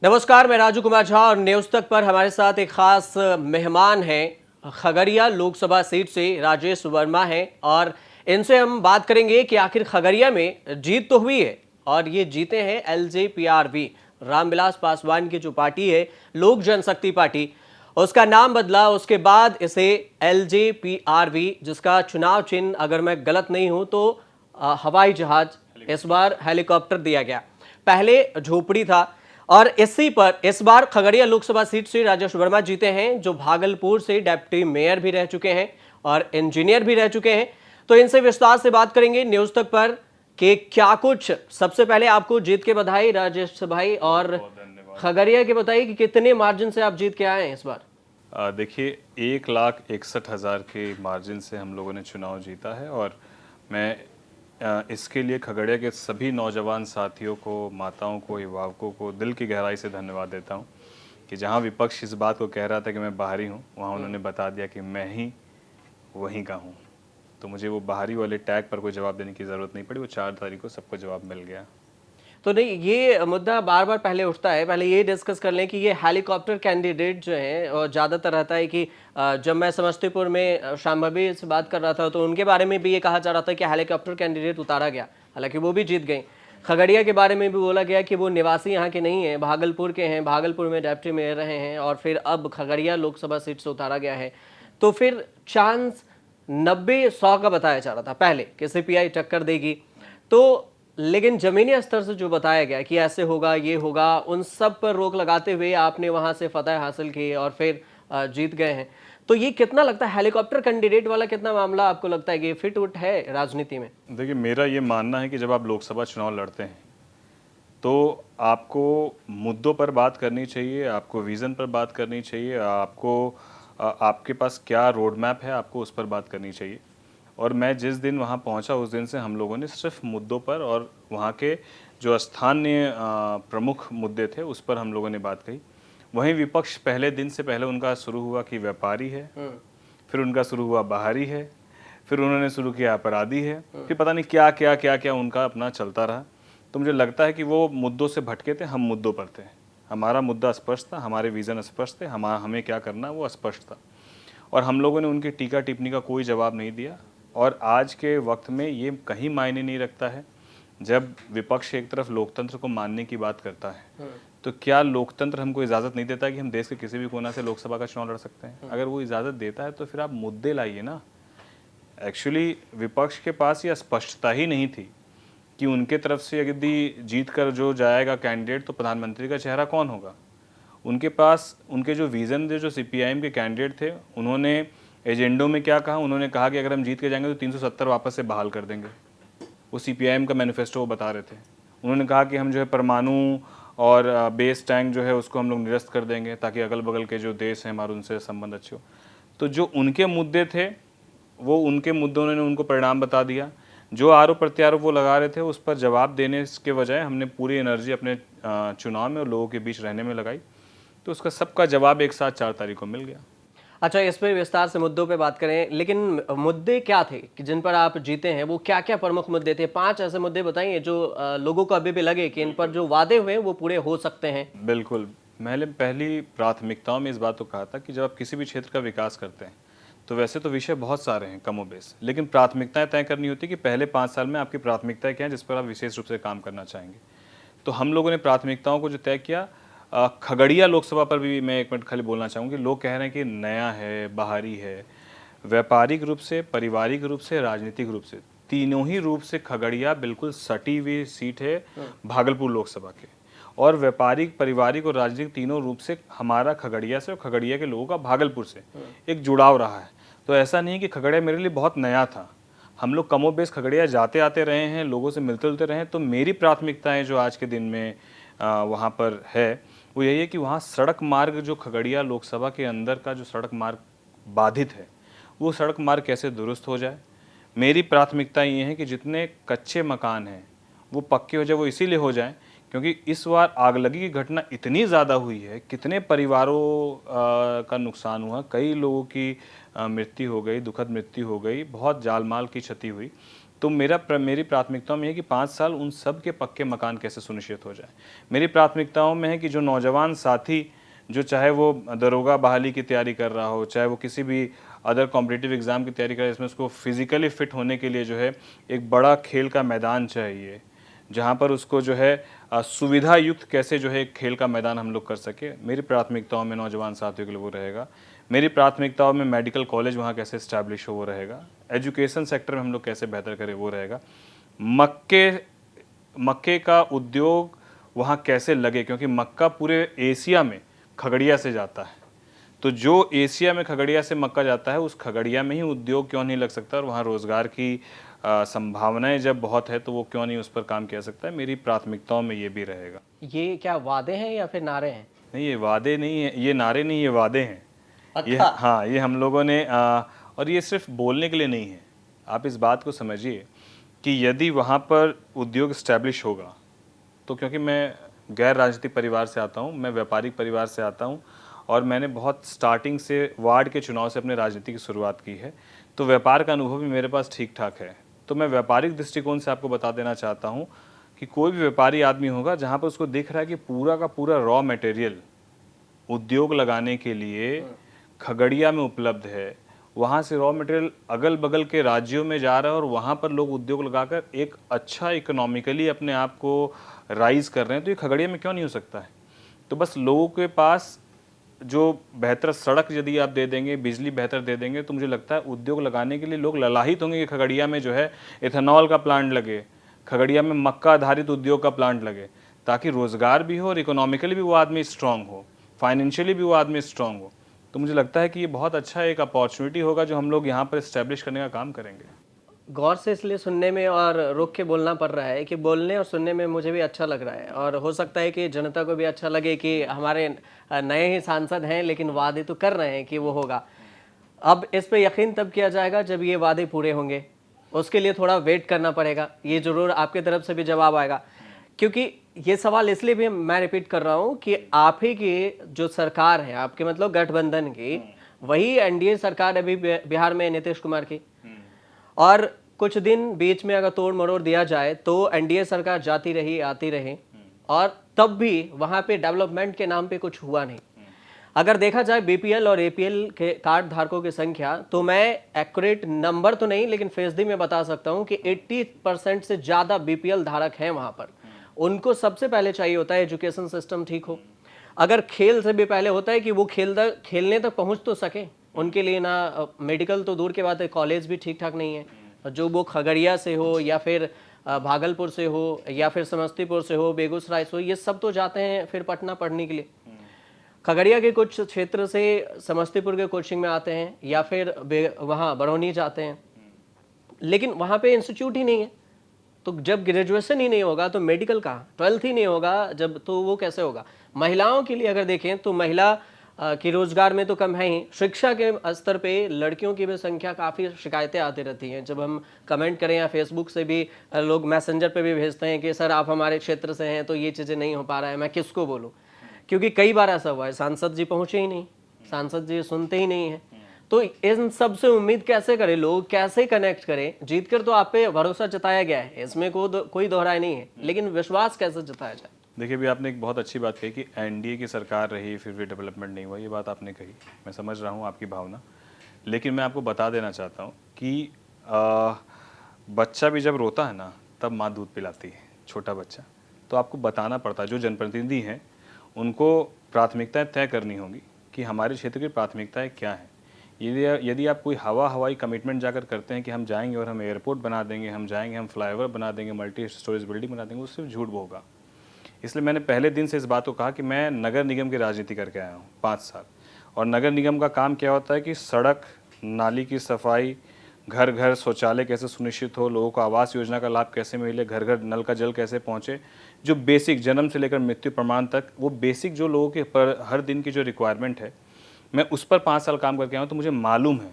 नमस्कार, मैं राजू कुमार झा और न्यूज़ तक पर हमारे साथ एक खास मेहमान हैं। खगड़िया लोकसभा सीट से राजेश वर्मा हैं और इनसे हम बात करेंगे कि आखिर खगड़िया में जीत तो हुई है और ये जीते हैं एलजेपीआरवी, रामविलास पासवान की जो पार्टी है, लोक जनशक्ति पार्टी, उसका नाम बदला। उसके बाद इसे एलजेपीआरवी, जिसका चुनाव चिन्ह अगर मैं गलत नहीं हूं तो हवाई जहाज, इस बार हेलीकॉप्टर दिया गया। पहले झोपड़ी था और इसी पर इस बार खगड़िया लोकसभा सीट से राजेश वर्मा जीते हैं, जो भागलपुर से डिप्टी मेयर भी रह चुके हैं और इंजीनियर भी रह चुके हैं। तो इनसे विस्तार से बात करेंगे न्यूज तक पर कि क्या कुछ। सबसे पहले आपको जीत के बधाई राजेश भाई, और खगड़िया के बताइए कि कितने मार्जिन से आप जीत के आए हैं इस बार। देखिए, 1,61,000 के मार्जिन से हम लोगों ने चुनाव जीता है और मैं इसके लिए खगड़िया के सभी नौजवान साथियों को, माताओं को, अभिभावकों को दिल की गहराई से धन्यवाद देता हूं कि जहां विपक्ष इस बात को कह रहा था कि मैं बाहरी हूं, वहां उन्होंने बता दिया कि मैं ही वहीं का हूं। तो मुझे वो बाहरी वाले टैग पर कोई जवाब देने की ज़रूरत नहीं पड़ी। वो 4 तारीख को सबको जवाब मिल गया। तो नहीं, ये मुद्दा बार बार पहले उठता है। पहले ये डिस्कस कर लें कि ये हेलीकॉप्टर कैंडिडेट जो है, और ज़्यादातर रहता है कि जब मैं समस्तीपुर में शांभवी से बात कर रहा था तो उनके बारे में भी ये कहा जा रहा था कि हेलीकॉप्टर कैंडिडेट उतारा गया, हालांकि वो भी जीत गई। खगड़िया के बारे में भी बोला गया कि वो निवासी यहाँ के नहीं है, भागलपुर के हैं, भागलपुर में डिप्टी मेयर रहे हैं और फिर अब खगड़िया लोकसभा सीट से उतारा गया है। तो फिर चांस 90-100 का बताया जा रहा था पहले कि सीपीआई टक्कर देगी। तो लेकिन जमीनी स्तर से जो बताया गया कि ऐसे होगा, ये होगा, उन सब पर रोक लगाते हुए आपने वहां से फतह हासिल की और फिर जीत गए हैं। तो ये कितना लगता है, हेलीकॉप्टर कैंडिडेट वाला कितना मामला आपको लगता है कि फिट उट है राजनीति में? देखिए, मेरा ये मानना है कि जब आप लोकसभा चुनाव लड़ते हैं तो आपको मुद्दों पर बात करनी चाहिए, आपको विज़न पर बात करनी चाहिए, आपके पास क्या रोड मैप है, आपको उस पर बात करनी चाहिए। और मैं जिस दिन वहाँ पहुँचा उस दिन से हम लोगों ने सिर्फ मुद्दों पर और वहाँ के जो स्थानीय प्रमुख मुद्दे थे उस पर हम लोगों ने बात कही। वहीं विपक्ष पहले दिन से पहले उनका शुरू हुआ कि व्यापारी है, फिर उनका शुरू हुआ बाहरी है, फिर उन्होंने शुरू किया अपराधी है, फिर पता नहीं क्या क्या क्या क्या उनका अपना चलता रहा। तो मुझे लगता है कि वो मुद्दों से भटके थे, हम मुद्दों पर थे। हमारा मुद्दा स्पष्ट था, हमारे विज़न स्पष्ट थे, हमें क्या करना है वो स्पष्ट था और हम लोगों ने उनकी टीका टिप्पणी का कोई जवाब नहीं दिया। और आज के वक्त में ये कहीं मायने नहीं रखता है। जब विपक्ष एक तरफ लोकतंत्र को मानने की बात करता है तो क्या लोकतंत्र हमको इजाज़त नहीं देता कि हम देश के किसी भी कोना से लोकसभा का चुनाव लड़ सकते हैं? अगर वो इजाज़त देता है तो फिर आप मुद्दे लाइए ना। एक्चुअली विपक्ष के पास ये स्पष्टता ही नहीं थी कि उनके तरफ से यदि जीत कर जो जाएगा कैंडिडेट तो प्रधानमंत्री का चेहरा कौन होगा। उनके पास उनके जो विज़न थे, जो सीपीआईएम के कैंडिडेट थे, उन्होंने एजेंडों में क्या कहा? उन्होंने कहा कि अगर हम जीत के जाएंगे तो 370 वापस से बहाल कर देंगे। वो सीपीआईएम का मैनिफेस्टो वो बता रहे थे। उन्होंने कहा कि हम जो है परमाणु और बेस टैंक जो है उसको हम लोग निरस्त कर देंगे ताकि अगल बगल के जो देश हैं हमारे उनसे संबंध अच्छे हो। तो जो उनके मुद्दे थे वो उनके मुद्दों ने उनको परिणाम बता दिया। जो आरोप प्रत्यारोप वो लगा रहे थे उस पर जवाब देने के बजाय हमने पूरी एनर्जी अपने चुनाव में और लोगों के बीच रहने में लगाई। तो उसका सबका जवाब एक साथ 4 तारीख को मिल गया। अच्छा, इस पे विस्तार से मुद्दों पे बात करें, लेकिन मुद्दे क्या थे कि जिन पर आप जीते हैं? वो क्या क्या प्रमुख मुद्दे थे? 5 ऐसे मुद्दे बताइए जो लोगों को अभी भी लगे कि इन पर जो वादे हुए हैं वो पूरे हो सकते हैं। बिल्कुल। मैंने पहली प्राथमिकताओं में इस बात को कहा था कि जब आप किसी भी क्षेत्र का विकास करते हैं तो वैसे तो विषय बहुत सारे हैं कमोबेश, लेकिन प्राथमिकताएं तय करनी होती है कि पहले 5 साल में आपकी प्राथमिकताएं क्या हैं जिस पर आप विशेष रूप से काम करना चाहेंगे। तो हम लोगों ने प्राथमिकताओं को जो तय किया, खगड़िया लोकसभा पर भी मैं 1 मिनट खाली बोलना चाहूँगी। लोग कह रहे हैं कि नया है, बाहरी है। व्यापारिक रूप से, पारिवारिक रूप से, राजनीतिक रूप से, तीनों ही रूप से खगड़िया बिल्कुल सटी हुई सीट है भागलपुर लोकसभा के। और व्यापारिक, पारिवारिक और राजनीतिक तीनों रूप से हमारा खगड़िया से और खगड़िया के लोगों का भागलपुर से एक जुड़ाव रहा है। तो ऐसा नहीं है कि खगड़िया मेरे लिए बहुत नया था। हम लोग कमोबेश खगड़िया जाते आते रहे हैं, लोगों से मिलते जुलते रहे हैं। तो मेरी प्राथमिकताएं जो आज के दिन में वहाँ पर है वो यही है कि वहाँ सड़क मार्ग, जो खगड़िया लोकसभा के अंदर का जो सड़क मार्ग बाधित है, वो सड़क मार्ग कैसे दुरुस्त हो जाए। मेरी प्राथमिकता ये है कि जितने कच्चे मकान हैं वो पक्के हो जाए। वो इसीलिए हो जाएं क्योंकि इस बार आगलगी की घटना इतनी ज़्यादा हुई है, कितने परिवारों का नुकसान हुआ, कई लोगों की मृत्यु हो गई, दुखद मृत्यु हो गई, बहुत जान माल की क्षति हुई। तो मेरी प्राथमिकताओं में है कि 5 साल उन सब के पक्के मकान कैसे सुनिश्चित हो जाए। मेरी प्राथमिकताओं में है कि जो नौजवान साथी, जो चाहे वो दरोगा बहाली की तैयारी कर रहा हो, चाहे वो किसी भी अदर कॉम्पिटिटिव एग्ज़ाम की तैयारी कर रहा है, इसमें उसको फिज़िकली फ़िट होने के लिए जो है एक बड़ा खेल का मैदान चाहिए, जहाँ पर उसको जो है सुविधा युक्त कैसे जो है एक खेल का मैदान हम लोग कर सके। मेरी प्राथमिकताओं में नौजवान साथियों के लिए वो रहेगा। मेरी प्राथमिकताओं में मेडिकल कॉलेज वहाँ कैसे इस्टेब्लिश हो वो रहेगा। एजुकेशन सेक्टर में हम लोग कैसे बेहतर करें वो रहेगा। मक्के का उद्योग वहाँ कैसे लगे, क्योंकि मक्का पूरे एशिया में खगड़िया से जाता है। तो जो एशिया में खगड़िया से मक्का जाता है, उस खगड़िया में ही उद्योग क्यों नहीं लग सकता, और वहाँ रोज़गार की संभावनाएं जब बहुत है तो वो क्यों नहीं उस पर काम किया सकता है। मेरी प्राथमिकताओं में ये भी रहेगा। ये क्या वादे हैं या फिर नारे हैं? नहीं, ये वादे नहीं है, ये नारे नहीं, ये वादे हैं। ये अच्छा। हाँ, ये हम लोगों ने और ये सिर्फ बोलने के लिए नहीं है। आप इस बात को समझिए कि यदि वहाँ पर उद्योग इस्टेब्लिश होगा, तो क्योंकि मैं गैर राजनीतिक परिवार से आता हूँ, मैं व्यापारिक परिवार से आता हूँ, और मैंने बहुत स्टार्टिंग से वार्ड के चुनाव से अपने राजनीति की शुरुआत की है, तो व्यापार का अनुभव भी मेरे पास ठीक ठाक है। तो मैं व्यापारिक दृष्टिकोण से आपको बता देना चाहता हूँ कि कोई भी व्यापारी आदमी होगा जहाँ पर उसको दिख रहा है कि पूरा का पूरा रॉ मटेरियल उद्योग लगाने के लिए खगड़िया में उपलब्ध है, वहाँ से रॉ मटेरियल अगल बगल के राज्यों में जा रहा है और वहाँ पर लोग उद्योग लगाकर एक अच्छा इकोनॉमिकली अपने आप को राइज कर रहे हैं, तो ये खगड़िया में क्यों नहीं हो सकता है। तो बस लोगों के पास जो बेहतर सड़क यदि आप दे देंगे, बिजली बेहतर दे देंगे, तो मुझे लगता है उद्योग लगाने के लिए लोग ललाहित होंगे कि खगड़िया में जो है इथेनॉल का प्लांट लगे, खगड़िया में मक्का आधारित उद्योग का प्लांट लगे, ताकि रोजगार भी हो और इकोनॉमिकली भी वो आदमी स्ट्रांग हो, फाइनेंशियली भी वो आदमी स्ट्रांग हो। तो मुझे लगता है कि ये बहुत अच्छा एक अपॉर्चुनिटी होगा जो हम लोग यहाँ पर इस्टेब्लिश करने का काम करेंगे। गौर से इसलिए सुनने में और रुक के बोलना पड़ रहा है कि बोलने और सुनने में मुझे भी अच्छा लग रहा है, और हो सकता है कि जनता को भी अच्छा लगे कि हमारे नए ही सांसद हैं लेकिन वादे तो कर रहे हैं कि वो होगा। अब इस पे यकीन तब किया जाएगा जब ये वादे पूरे होंगे, उसके लिए थोड़ा वेट करना पड़ेगा। ये जरूर आपकी तरफ से भी जवाब आएगा, क्योंकि ये सवाल इसलिए भी मैं रिपीट कर रहा हूँ कि आप ही की जो सरकार है, आपके मतलब गठबंधन की, वही एनडीए सरकार अभी बिहार में नीतीश कुमार की, और कुछ दिन बीच में अगर तोड़ मरोड़ दिया जाए तो एनडीए सरकार जाती रही आती रही, और तब भी वहां पे डेवलपमेंट के नाम पे कुछ हुआ नहीं। अगर देखा जाए बीपीएल और एपीएल के कार्ड धारकों की संख्या, तो मैं एक्यूरेट नंबर तो नहीं लेकिन फीसदी में बता सकता हूं कि 80% से ज्यादा बीपीएल धारक हैं वहां पर। उनको सबसे पहले चाहिए होता है एजुकेशन सिस्टम ठीक हो, अगर खेल से भी पहले होता है कि वो खेलने तक पहुंच तो सके। उनके लिए ना मेडिकल तो दूर के बात है, कॉलेज भी ठीक ठाक नहीं है। जो वो खगड़िया से हो या फिर भागलपुर से हो या फिर समस्तीपुर से हो, बेगूसराय से हो, ये सब तो जाते हैं फिर पटना पढ़ने के लिए। खगड़िया के कुछ क्षेत्र से समस्तीपुर के कोचिंग में आते हैं या फिर वहाँ बरौनी जाते हैं, लेकिन वहाँ पे इंस्टीट्यूट ही नहीं है। तो जब ग्रेजुएशन ही नहीं होगा तो मेडिकल कहाँ, 12th ही नहीं होगा जब, तो वो कैसे होगा। महिलाओं के लिए अगर देखें तो महिला की रोजगार में तो कम है ही, शिक्षा के स्तर पे लड़कियों की भी संख्या काफ़ी शिकायतें आती रहती हैं। जब हम कमेंट करें या फेसबुक से भी लोग मैसेंजर पे भी भेजते हैं कि सर आप हमारे क्षेत्र से हैं तो ये चीज़ें नहीं हो पा रहा है, मैं किसको बोलूँ। क्योंकि कई बार ऐसा हुआ है सांसद जी पहुँचे ही नहीं, सांसद जी सुनते ही नहीं है। तो इन सब से उम्मीद कैसे करें, लोग कैसे कनेक्ट करें। जीतकर तो आप पे भरोसा जताया गया है, इसमें कोई दोहराई नहीं है, लेकिन विश्वास कैसे जताया जाए। देखिए, भी आपने एक बहुत अच्छी बात कही कि एनडीए की सरकार रही फिर भी डेवलपमेंट नहीं हुआ, ये बात आपने कही, मैं समझ रहा हूँ आपकी भावना। लेकिन मैं आपको बता देना चाहता हूँ कि बच्चा भी जब रोता है ना तब माँ दूध पिलाती है, छोटा बच्चा। तो आपको बताना पड़ता है, जो जनप्रतिनिधि हैं उनको प्राथमिकताएं तय करनी होगी कि हमारे क्षेत्र की प्राथमिकताएं क्या हैं। यदि आप कोई हवाई कमिटमेंट जाकर करते हैं कि हम जाएंगे और हम एयरपोर्ट बना देंगे, हम जाएंगे हम फ्लाईओवर बना देंगे, मल्टी स्टोरेज बिल्डिंग बना देंगे, वो सिर्फ झूठ होगा। इसलिए मैंने पहले दिन से इस बात को कहा कि मैं नगर निगम की राजनीति करके आया हूँ 5 साल, और नगर निगम का काम क्या होता है कि सड़क, नाली की सफाई, घर घर शौचालय कैसे सुनिश्चित हो, लोगों को आवास योजना का लाभ कैसे मिले, घर घर नल का जल कैसे पहुँचे, जो बेसिक जन्म से लेकर मृत्यु प्रमाण तक, वो बेसिक जो लोगों के पर हर दिन की जो रिक्वायरमेंट है, मैं उस पर 5 साल काम करके आया हूँ। तो मुझे मालूम है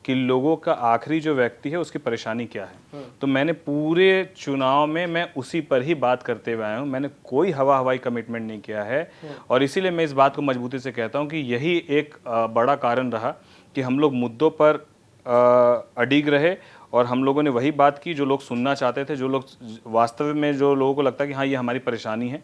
कि लोगों का आखिरी जो व्यक्ति है उसकी परेशानी क्या है। तो मैंने पूरे चुनाव में मैं उसी पर ही बात करते हुए आया हूँ, मैंने कोई हवाई कमिटमेंट नहीं किया है। और इसीलिए मैं इस बात को मजबूती से कहता हूँ कि यही एक बड़ा कारण रहा कि हम लोग मुद्दों पर अडिग रहे और हम लोगों ने वही बात की जो लोग सुनना चाहते थे, जो लोग वास्तव में, जो लोगों को लगता है कि हाँ ये हमारी परेशानी है।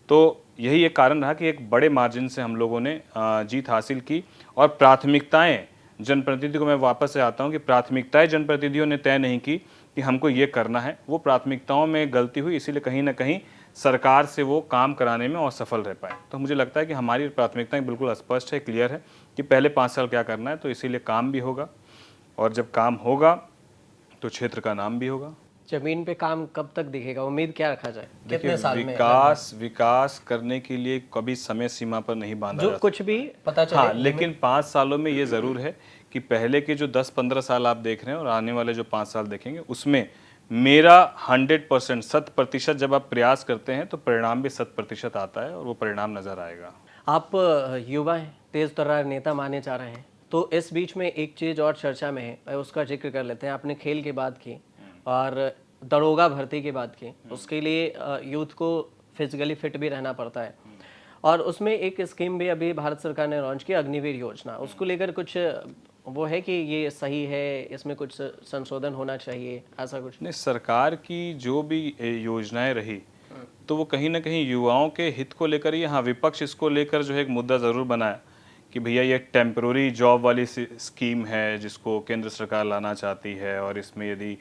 तो यही एक कारण रहा कि एक बड़े मार्जिन से हम लोगों ने जीत हासिल की। और प्राथमिकताएं जनप्रतिनिधि को, मैं वापस से आता हूं कि प्राथमिकताएं जनप्रतिनिधियों ने तय नहीं की कि हमको ये करना है, वो प्राथमिकताओं में गलती हुई, इसीलिए कहीं ना कहीं सरकार से वो काम कराने में असफल रह पाए। तो मुझे लगता है कि हमारी प्राथमिकताएं बिल्कुल स्पष्ट है, क्लियर है कि पहले 5 साल क्या करना है, तो इसीलिए काम भी होगा। और जब काम होगा तो क्षेत्र का नाम भी होगा। जमीन पे काम कब तक दिखेगा, उम्मीद क्या रखा जाए, देखिए, कितने साल में? विकास करने के लिए कभी समय सीमा पर नहीं बांधा जो जा कुछ भी पता चले। हाँ, लेकिन 5 सालों में ये ज़रूर है कि पहले के जो 10-15 साल आप देख रहे हैं और आने वाले जो 5 साल देखेंगे, उसमें मेरा 100% 100% जब आप प्रयास करते हैं तो परिणाम भी 100% आता है और वो परिणाम नज़र आएगा। आप युवा हैं, तेज तर्रार नेता माने जा रहे हैं, तो इस बीच में एक चीज़ और चर्चा में है, उसका जिक्र कर लेते हैं। आपने खेल की बात की और दरोगा भर्ती की बात की, उसके लिए यूथ को फिजिकली फिट भी रहना पड़ता है। और उसमें एक स्कीम भी अभी भारत सरकार ने लॉन्च की, अग्निवीर योजना। उसको लेकर कुछ वो है कि ये सही है, इसमें कुछ संशोधन होना चाहिए, ऐसा कुछ? नहीं, सरकार की जो भी योजनाएं रही तो वो कहीं ना कहीं युवाओं के हित को लेकर ही। हाँ, विपक्ष इसको लेकर जो है एक मुद्दा ज़रूर बनाया कि भैया ये टेम्पररी जॉब वाली स्कीम है जिसको केंद्र सरकार लाना चाहती है, और इसमें यदि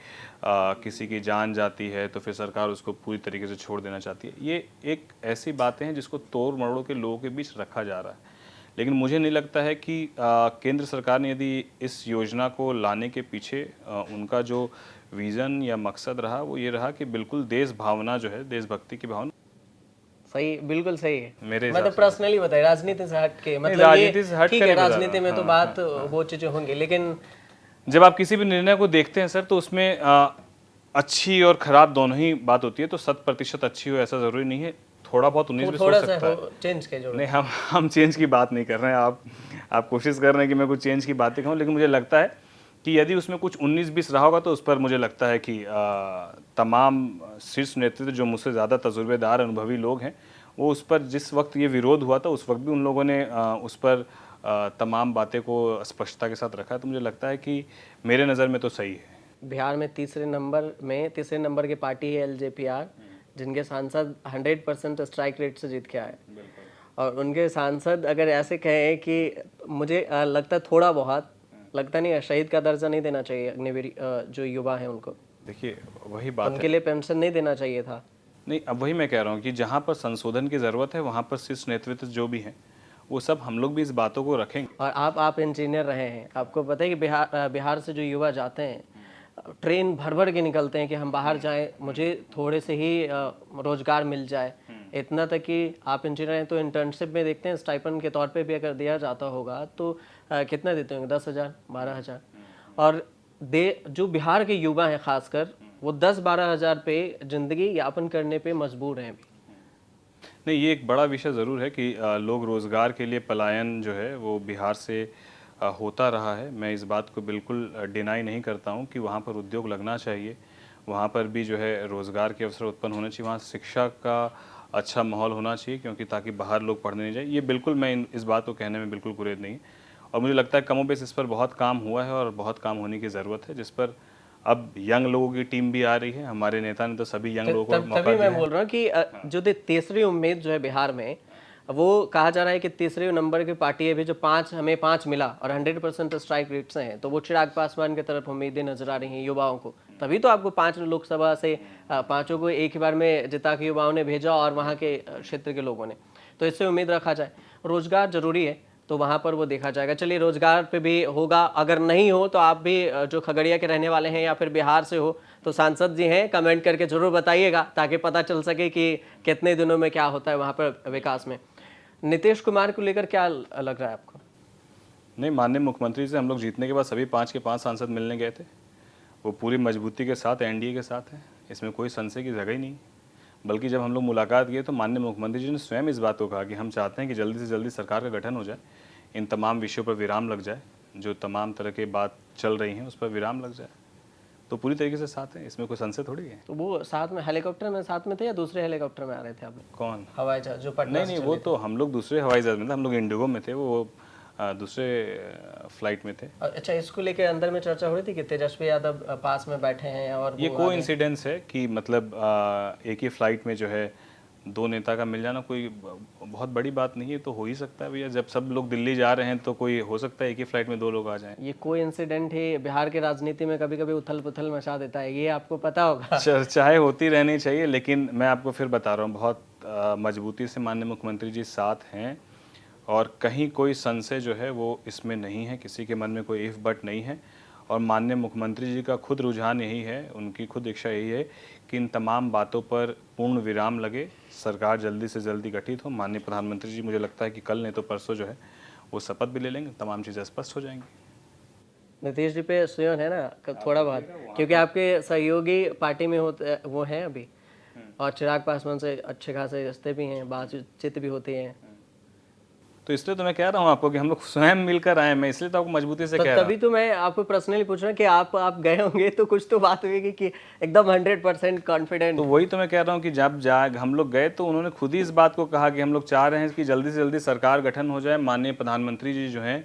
किसी की जान जाती है तो फिर सरकार उसको पूरी तरीके से छोड़ देना चाहती है। ये एक ऐसी बातें हैं जिसको तोड़ मरोड़ के लोगों के बीच रखा जा रहा है। लेकिन मुझे नहीं लगता है कि केंद्र सरकार ने यदि इस योजना को लाने के पीछे उनका जो विज़न या मकसद रहा वो ये रहा कि बिल्कुल देश भावना जो है, देशभक्ति की भावना। सही, बिल्कुल सही है। मेरे मतलब पर्सनली बताइए, राजनीति से हट के, मतलब राजनीति से हट ठीक कर है, ही बता राजनीति में रहा तो हूँ। बात वो चीजें होंगी, लेकिन जब आप किसी भी निर्णय को देखते हैं सर, तो उसमें अच्छी और खराब दोनों ही बात होती है। तो 100% अच्छी हो ऐसा ज़रूरी नहीं है, थोड़ा बहुत 19-20 हो थोड़ा सा सकता है। चेंज के जरूरत। नहीं, हम चेंज की बात नहीं कर रहे हैं। आप कोशिश कर रहे हैं कि मैं कुछ चेंज की बातें कहूँ, लेकिन मुझे लगता है कि यदि उसमें कुछ 19-20 रहा होगा तो उस पर मुझे लगता है कि तमाम शीर्ष नेतृत्व जो मुझसे ज़्यादा तजुर्बेदार अनुभवी लोग हैं, वो उस पर, जिस वक्त ये विरोध हुआ था उस वक्त भी उन लोगों ने उस पर तमाम बातें को स्पष्टता के साथ रखा है। तो मुझे लगता है कि मेरे नज़र में तो सही है। बिहार में तीसरे नंबर की पार्टी है एलजेपीआर, जिनके सांसद 100% स्ट्राइक रेट से जीत के आए। और उनके सांसद अगर ऐसे कहें कि मुझे लगता है थोड़ा बहुत लगता नहीं है, शहीद का दर्जा नहीं देना चाहिए अग्निवीर जो युवा हैं उनको, देखिए, वही बात है। उनके लिए पेंशन नहीं देना चाहिए था। नहीं, अब वही मैं कह रहा हूँ कि जहाँ पर संशोधन की ज़रूरत है वहाँ पर शीर्ष नेतृत्व जो भी हैं वो सब हम लोग भी इस बातों को रखेंगे। और आप इंजीनियर रहे हैं, आपको पता है कि बिहार से जो युवा जाते हैं, ट्रेन भर भर के निकलते हैं कि हम बाहर जाएं, मुझे थोड़े से ही रोजगार मिल जाए। इतना तक कि आप इंजीनियर हैं तो इंटर्नशिप में देखते हैं, स्टाइपेंड के तौर पे भी अगर दिया जाता होगा तो कितना देते होंगे, 10,000 12,000। और जो बिहार के युवा हैं खासकर, वो 10-12 हज़ार पे जिंदगी यापन करने पे मजबूर हैं अभी। नहीं, ये एक बड़ा विषय ज़रूर है कि लोग रोज़गार के लिए पलायन जो है वो बिहार से होता रहा है। मैं इस बात को बिल्कुल डिनाई नहीं करता हूँ कि वहाँ पर उद्योग लगना चाहिए, वहाँ पर भी जो है रोज़गार के अवसर उत्पन्न होने चाहिए, वहाँ शिक्षा का अच्छा माहौल होना चाहिए, क्योंकि ताकि बाहर लोग पढ़ने नहीं जाए। ये बिल्कुल, मैं इस बात को कहने में बिल्कुल गुरेज नहीं है। और मुझे लगता है कमोबेश इस पर बहुत काम हुआ है और बहुत काम होने की ज़रूरत है, जिस पर अब यंग लोगों की टीम भी आ रही है। हमारे नेता ने तो सभी यंग लोगों को मौका तभी दिया मैं बोल रहा हूँ कि जो तीसरी उम्मीद जो है बिहार में, वो कहा जा रहा है कि तीसरे नंबर की पार्टी है भी, जो हमें 5 मिला और 100% स्ट्राइक रेट से हैं, तो वो चिराग पासवान की तरफ उम्मीदें नजर आ रही हैं युवाओं को। तभी तो आपको 5 लोकसभा से पांचों को एक ही बार में जिता के युवाओं ने भेजा, और वहाँ के क्षेत्र के लोगों ने। तो इससे उम्मीद रखा जाए, रोजगार जरूरी है तो वहाँ पर वो देखा जाएगा। चलिए, रोजगार पे भी होगा, अगर नहीं हो तो आप भी जो खगड़िया के रहने वाले हैं या फिर बिहार से हो तो सांसद जी हैं, कमेंट करके जरूर बताइएगा ताकि पता चल सके कि कितने दिनों में क्या होता है वहाँ पर विकास में। नीतीश कुमार को लेकर क्या लग रहा है आपको? नहीं, माननीय मुख्यमंत्री से हम लोग जीतने के बाद सभी 5 के 5 सांसद मिलने गए थे। वो पूरी मजबूती के साथ एनडीए के साथ है, इसमें कोई संशय की जगह ही नहीं। बल्कि जब हम लोग मुलाकात किए तो माननीय मुख्यमंत्री जी ने स्वयं इस बात को कहा कि हम चाहते हैं कि जल्दी से जल्दी सरकार का गठन हो जाए, इन तमाम विषयों पर विराम लग जाए, जो तमाम तरह की बात चल रही हैं उस पर विराम लग जाए। तो पूरी तरीके से साथ हैं, इसमें कोई संशय थोड़ी है। तो वो साथ में हेलीकॉप्टर में साथ में थे या दूसरे हेलीकॉप्टर में आ रहे थे आप? कौन? हवाई जहाज जो पटना नहीं, वो तो हम लोग दूसरे हवाई जहाज में थे, हम लोग इंडिगो में थे। वो दूसरे फ्लाइट में थे। अच्छा, इसको लेके अंदर में चर्चा हो रही थी कि तेजस्वी यादव पास में बैठे हैं और ये वो कोई इंसिडेंस है कि मतलब एक ही फ्लाइट में जो है दो नेता का मिल जाना कोई बहुत बड़ी बात नहीं है, तो हो ही सकता है भैया। जब सब लोग दिल्ली जा रहे हैं तो कोई हो सकता है एक ही फ्लाइट में दो लोग आ जाएं। ये कोई इंसिडेंट है बिहार के राजनीति में कभी कभी उथल पुथल मचा देता है, ये आपको पता होगा। चर्चाएं होती रहनी चाहिए, लेकिन मैं आपको फिर बता रहा हूँ बहुत मजबूती से माननीय मुख्यमंत्री जी साथ हैं और कहीं कोई संशय जो है वो इसमें नहीं है, किसी के मन में कोई इफ बट नहीं है। और माननीय मुख्यमंत्री जी का खुद रुझान यही है, उनकी खुद इच्छा यही है कि इन तमाम बातों पर पूर्ण विराम लगे, सरकार जल्दी से जल्दी गठित हो। माननीय प्रधानमंत्री जी मुझे लगता है कि कल नहीं तो परसों जो है वो शपथ भी ले लेंगे, तमाम चीज़ें स्पष्ट हो जाएंगी। नीतीश जी पे सुयन है ना थोड़ा बहुत, क्योंकि आपके सहयोगी पार्टी में होते वो हैं अभी, और चिराग पासवान से अच्छे खासे रिश्ते भी हैं, बातचीत भी होती है। तो इसलिए तो मैं कह रहा हूँ आपको कि हम लोग स्वयं मिलकर आए, मैं इसलिए तो आपको मजबूती से तो कह रहा तभी हूँ। तो मैं आपको पर्सनली पूछ रहा हूँ कि आप गए होंगे तो कुछ तो बात हुई कि एकदम 100% तो कॉन्फिडेंट। वही तो मैं कह रहा हूँ कि जब हम लोग गए तो उन्होंने खुद ही इस बात को कहा कि हम लोग चाह रहे हैं कि जल्दी से जल्दी सरकार गठन हो जाए, माननीय प्रधानमंत्री जी जो हैं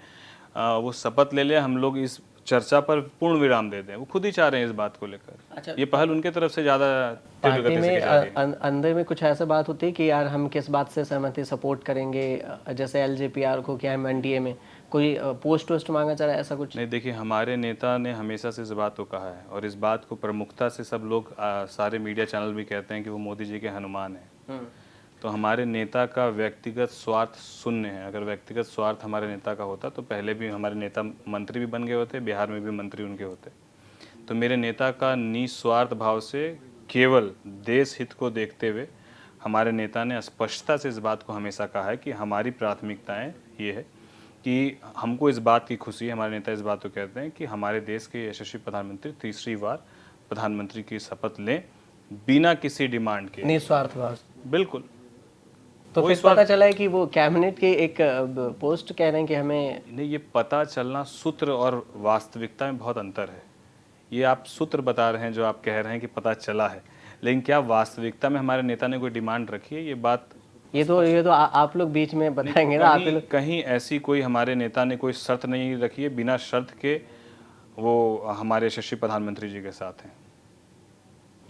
वो शपथ ले ले, हम लोग इस चर्चा पर पूर्ण विराम दे दें। वो खुद ही चाह रहे हैं इस बात को लेकर। अच्छा, ये पहल उनके तरफ से ज़्यादा तीव्र पार्टी गति से में की जा रही है। अंदर में कुछ ऐसा बात होती है कि यार हम किस बात से सहमति सपोर्ट करेंगे, जैसे एलजेपीआर को क्या हम एनडीए में कोई पोस्ट वोस्ट मांगा जा रहा है, ऐसा कुछ? नहीं, देखिए हमारे नेता ने हमेशा से इस बात को कहा है और इस बात को प्रमुखता से सब लोग सारे मीडिया चैनल भी कहते हैं कि वो मोदी जी के हनुमान हैं। तो हमारे नेता का व्यक्तिगत स्वार्थ शून्य है। अगर व्यक्तिगत स्वार्थ हमारे नेता का होता तो पहले भी हमारे नेता मंत्री भी बन गए होते, बिहार में भी मंत्री उनके होते। तो मेरे नेता का निस्वार्थ भाव से केवल देश हित को देखते हुए हमारे नेता ने स्पष्टता से इस बात को हमेशा कहा है कि हमारी प्राथमिकताएं ये है कि हमको इस बात की खुशी है, हमारे नेता इस बात को कहते हैं कि हमारे देश के यशस्वी प्रधानमंत्री तीसरी बार प्रधानमंत्री की शपथ लें बिना किसी डिमांड के। निस्वार्थ भाव से। बिल्कुल। तो फिर पता चला है कि वो कैबिनेट के एक पोस्ट कह रहे हैं कि हमें नहीं, ये पता चलना सूत्र और वास्तविकता में बहुत अंतर है। ये आप सूत्र बता रहे हैं जो आप कह रहे हैं कि पता चला है, लेकिन क्या वास्तविकता में हमारे नेता ने कोई डिमांड रखी है? ये बात ये तो आप लोग बीच में बताएंगे ना, आप ही लोग। कहीं ऐसी कोई हमारे नेता ने कोई शर्त नहीं रखी है, बिना शर्त के वो हमारे यशस्वी प्रधानमंत्री जी के साथ हैं।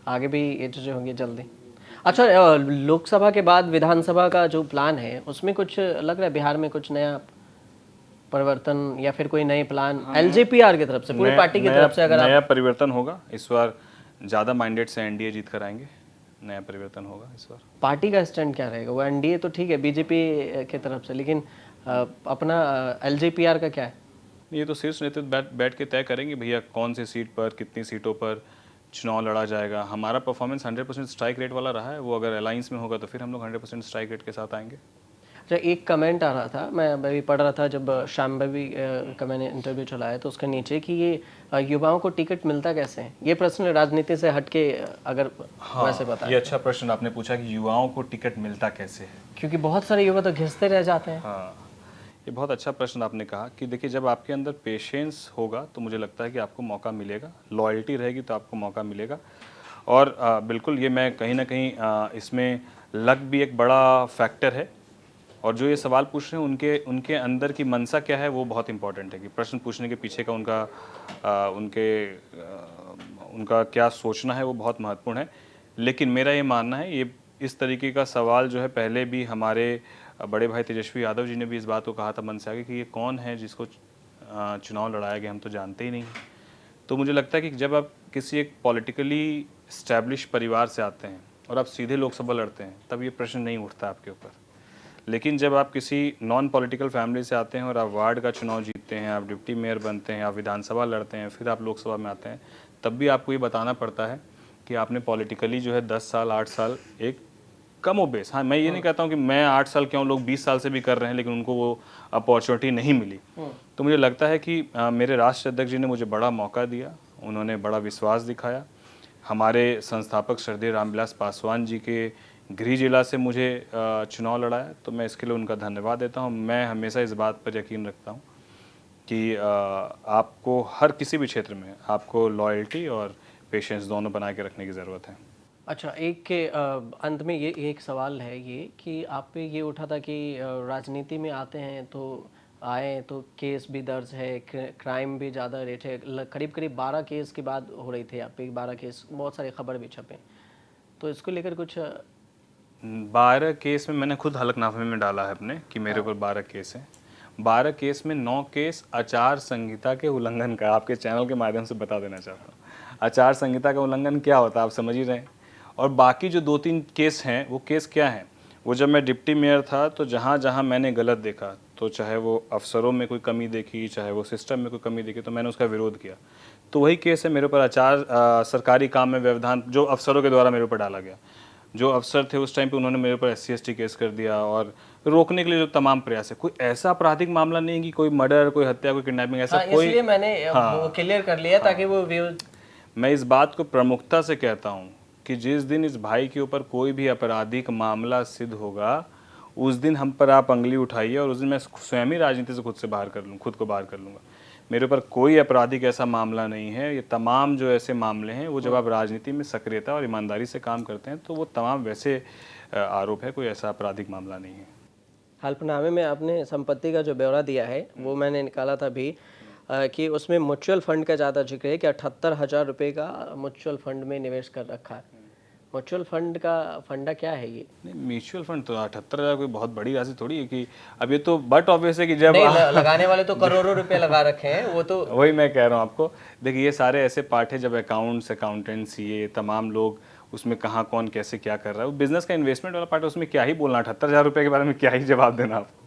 आगे भी ये चीजें होंगी जल्दी। अच्छा, लोकसभा के बाद विधानसभा का जो प्लान है उसमें कुछ लग रहा है बिहार में कुछ नया परिवर्तन या फिर कोई नए प्लान एलजेपीआर की तरफ से, पूरी पार्टी की तरफ से? अगर नया परिवर्तन होगा इस बार, ज़्यादा माइंडेड से एनडीए जीत कर आएंगे। नया परिवर्तन होगा इस बार। पार्टी का स्टैंड क्या रहेगा? वो एनडीए तो ठीक है बीजेपी की तरफ से, लेकिन अपना एलजेपीआर का क्या है? ये तो शीर्ष नेतृत्व बैठ के तय करेंगे भैया कौन सी सीट पर कितनी सीटों पर चुनाव लड़ा जाएगा। हमारा परफॉर्मेंस 100% स्ट्राइक रेट वाला रहा है, वो अगर अलायंस में होगा तो फिर हम लोग 100% स्ट्राइक रेट के साथ आएंगे। अच्छा, एक कमेंट आ रहा था, मैं अभी पढ़ रहा था जब शाम भी का मैंने इंटरव्यू चलाया तो उसके नीचे कि ये युवाओं को टिकट मिलता कैसे है? ये प्रश्न राजनीति से हटके अगर वैसे बता। ये अच्छा प्रश्न आपने पूछा कि युवाओं को टिकट मिलता कैसे है। क्योंकि बहुत सारे युवा तो घिसते रह जाते हैं। हाँ, ये बहुत अच्छा प्रश्न आपने कहा कि देखिए जब आपके अंदर पेशेंस होगा तो मुझे लगता है कि आपको मौका मिलेगा, लॉयल्टी रहेगी तो आपको मौका मिलेगा। और बिल्कुल ये मैं कहीं ना कहीं इसमें लक भी एक बड़ा फैक्टर है। और जो ये सवाल पूछ रहे हैं उनके अंदर की मंशा क्या है वो बहुत इंपॉर्टेंट है कि प्रश्न पूछने के पीछे का उनका क्या सोचना है वो बहुत महत्वपूर्ण है। लेकिन मेरा ये मानना है ये इस तरीके का सवाल जो है पहले भी हमारे बड़े भाई तेजस्वी यादव जी ने भी इस बात को कहा था मन से आगे कि ये कौन है जिसको चुनाव लड़ाया गया, हम तो जानते ही नहीं। तो मुझे लगता है कि जब आप किसी एक पॉलिटिकली इस्टेब्लिश परिवार से आते हैं और आप सीधे लोकसभा लड़ते हैं तब ये प्रश्न नहीं उठता आपके ऊपर। लेकिन जब आप किसी नॉन पॉलिटिकल फैमिली से आते हैं और आप वार्ड का चुनाव जीतते हैं, आप डिप्टी मेयर बनते हैं, आप विधानसभा लड़ते हैं, फिर आप लोकसभा में आते हैं, तब भी आपको ये बताना पड़ता है कि आपने पॉलिटिकली जो है 10 साल 8 साल एक कम बेस। हाँ, मैं ये नहीं कहता हूँ कि मैं 8 साल क्यों, लोग 20 साल से भी कर रहे हैं लेकिन उनको वो अपॉर्चुनिटी नहीं मिली। तो मुझे लगता है कि मेरे राष्ट्रीय अध्यक्ष जी ने मुझे बड़ा मौका दिया, उन्होंने बड़ा विश्वास दिखाया। हमारे संस्थापक श्रद्धेय रामविलास पासवान जी के गृह जिला से मुझे चुनाव लड़ाया, तो मैं इसके लिए उनका धन्यवाद देता हूँ। मैं हमेशा इस बात पर यकीन रखता हूँ कि आपको हर किसी भी क्षेत्र में आपको लॉयल्टी और पेशेंस दोनों बना के रखने की ज़रूरत है। अच्छा, एक के अंत में ये एक सवाल है ये कि आप पे ये उठा था कि राजनीति में आते हैं तो आए तो केस भी दर्ज है, क्राइम भी ज़्यादा रेट है, करीब करीब 12 केस की बात हो रही थी यहाँ पे, 12 केस, बहुत सारी खबर भी छपे, तो इसको लेकर कुछ 12 केस में मैंने खुद हलफनामे में डाला है अपने कि मेरे ऊपर 12 केस हैं। 12 केस में 9 केस आचार संहिता के उल्लंघन का, आपके चैनल के माध्यम से बता देना चाहता हूँ। आचार संहिता का उल्लंघन क्या होता है आप समझ ही रहे हैं। और बाकी जो 2-3 केस हैं वो केस क्या हैं, वो जब मैं डिप्टी मेयर था तो जहाँ जहाँ मैंने गलत देखा, तो चाहे वो अफसरों में कोई कमी देखी, चाहे वो सिस्टम में कोई कमी देखी, तो मैंने उसका विरोध किया। तो वही केस है मेरे ऊपर, सरकारी काम में व्यवधान जो अफसरों के द्वारा मेरे ऊपर डाला गया। जो अफसर थे उस टाइम पे उन्होंने मेरे ऊपर SC/ST केस कर दिया, और रोकने के लिए जो तमाम प्रयास है, कोई ऐसा आपराधिक मामला नहीं है कि कोई मर्डर, कोई हत्या, कोई किडनैपिंग, ऐसा कोई। इसलिए मैंने वो क्लियर कर लिया ताकि वो मैं इस बात को प्रमुखता से कहता हूँ कि जिस दिन इस भाई के ऊपर कोई भी आपराधिक मामला सिद्ध होगा, उस दिन हम पर आप अंगली उठाइए, और उस दिन मैं स्वयं ही राजनीति से खुद को बाहर कर लूँगा। मेरे ऊपर कोई आपराधिक ऐसा मामला नहीं है। ये तमाम जो ऐसे मामले हैं वो जब आप राजनीति में सक्रियता और ईमानदारी से काम करते हैं तो वो तमाम वैसे आरोप है, कोई ऐसा आपराधिक मामला नहीं है। हल्फनामे में आपने संपत्ति का जो ब्यौरा दिया है वो मैंने निकाला था अभी, कि उसमें म्यूचुअल फंड का ज़्यादा जिक्र है कि 78,000 रुपये का म्यूचुअल फंड में निवेश कर रखा है। म्यूचुअल फंड का फंडा क्या है ये? नहीं, म्यूचुअल फंड तो 78,000 कोई बहुत बड़ी राशि थोड़ी है कि अब ये तो बट ऑब्वियस है कि जब नहीं, लगाने वाले तो करोड़ों रुपए लगा रखे हैं, वो तो वही मैं कह रहा हूँ आपको। देखिए ये सारे ऐसे पार्ट है, जब अकाउंट्स, अकाउंटेंट्स, ये तमाम लोग उसमें कहाँ कौन कैसे क्या कर रहा है, वो बिजनेस का इन्वेस्टमेंट वाला पार्ट है, उसमें क्या ही बोलना, 78,000 रुपये के बारे में क्या ही जवाब देना आपको।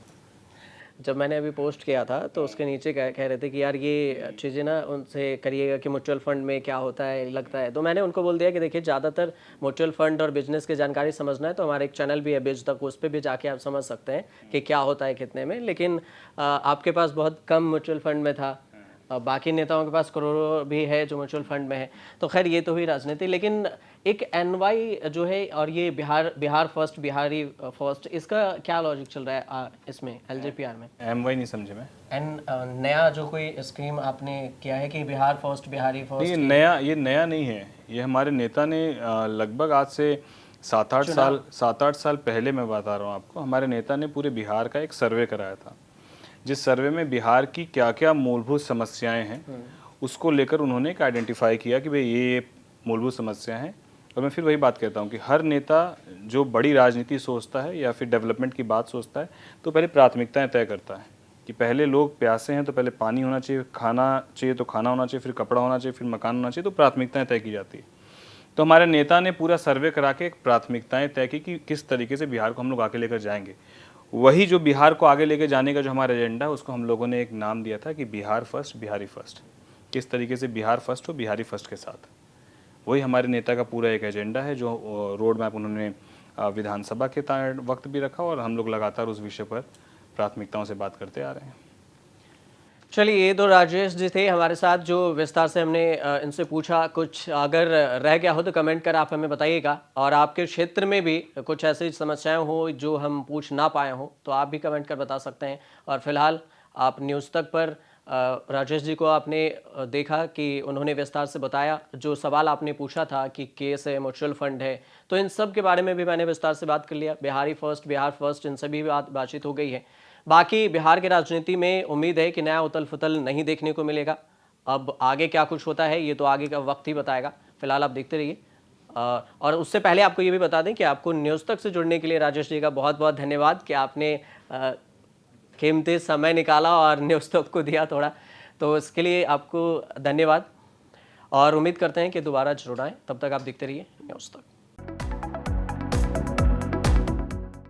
जब मैंने अभी पोस्ट किया था तो उसके नीचे कह रहे थे कि यार ये चीज़ें ना उनसे करिएगा कि म्यूचुअल फंड में क्या होता है लगता है, तो मैंने उनको बोल दिया कि देखिए ज़्यादातर म्यूचुअल फंड और बिजनेस की जानकारी समझना है तो हमारा एक चैनल भी है बिज तक, उस पर भी जाके आप समझ सकते हैं कि क्या होता है कितने में। लेकिन आपके पास बहुत कम म्यूचुअल फंड में था, बाकी नेताओं के पास करोड़ों भी है जो म्यूचुअल फंड में है। तो खैर ये तो हुई राजनीति, लेकिन एक NY जो है और ये बिहार फर्स्ट, बिहारी फर्स्ट, इसका क्या लॉजिक चल रहा है इसमें LJPR में? MY नहीं समझे मैं। नया जो कोई स्कीम आपने किया है कि बिहार फर्स्ट, बिहारी फर्स्ट, ये नया नहीं है। ये हमारे नेता ने लगभग आज से 7-8 साल पहले, मैं बता रहा हूँ आपको, हमारे नेता ने पूरे बिहार का एक सर्वे कराया था, जिस सर्वे में बिहार की क्या क्या मूलभूत समस्याएं हैं उसको लेकर उन्होंने एक आइडेंटिफाई किया कि भाई ये मूलभूत समस्या हैं। और मैं फिर वही बात कहता हूँ कि हर नेता जो बड़ी राजनीति सोचता है या फिर डेवलपमेंट की बात सोचता है तो पहले प्राथमिकताएं तय करता है कि पहले लोग प्यासे हैं तो पहले पानी होना चाहिए, खाना चाहिए तो खाना होना चाहिए, फिर कपड़ा होना चाहिए, फिर मकान होना चाहिए, तो प्राथमिकताएं तय की जाती है। तो हमारे नेता ने पूरा सर्वे करा के एक प्राथमिकताएं तय की कि किस तरीके से बिहार को हम लोग आगे लेकर जाएंगे। वही जो बिहार को आगे लेके जाने का जो हमारा एजेंडा है उसको हम लोगों ने एक नाम दिया था कि बिहार फर्स्ट, बिहारी फर्स्ट। किस तरीके से बिहार फर्स्ट हो बिहारी फर्स्ट के साथ, वही हमारे नेता का पूरा एक एजेंडा है जो रोड मैप उन्होंने विधानसभा के वक्त भी रखा, और हम लोग लगातार उस विषय पर प्राथमिकताओं से बात करते आ रहे हैं। चलिए, ये तो राजेश जी थे हमारे साथ जो विस्तार से हमने इनसे पूछा। कुछ अगर रह गया हो तो कमेंट कर आप हमें बताइएगा, और आपके क्षेत्र में भी कुछ ऐसी समस्याएं हो जो हम पूछ ना पाए हो तो आप भी कमेंट कर बता सकते हैं। और फिलहाल आप न्यूज़ तक पर राजेश जी को आपने देखा कि उन्होंने विस्तार से बताया, जो सवाल आपने पूछा था कि केस है, म्यूचुअल फंड है, तो इन सब के बारे में भी मैंने विस्तार से बात कर लिया। बिहारी फर्स्ट, बिहार फर्स्ट, इन सभी बातचीत हो गई है। बाकी बिहार की राजनीति में उम्मीद है कि नया उथल पुथल नहीं देखने को मिलेगा। अब आगे क्या कुछ होता है ये तो आगे का वक्त ही बताएगा। फिलहाल आप देखते रहिए। और उससे पहले आपको ये भी बता दें कि आपको न्यूज़ तक से जुड़ने के लिए राजेश जी का बहुत बहुत धन्यवाद कि आपने कीमती समय निकाला और न्यूज़ तक को दिया थोड़ा, तो इसके लिए आपको धन्यवाद। और उम्मीद करते हैं कि दोबारा जरूर आएँ। तब तक आप देखते रहिए न्यूज़ तक।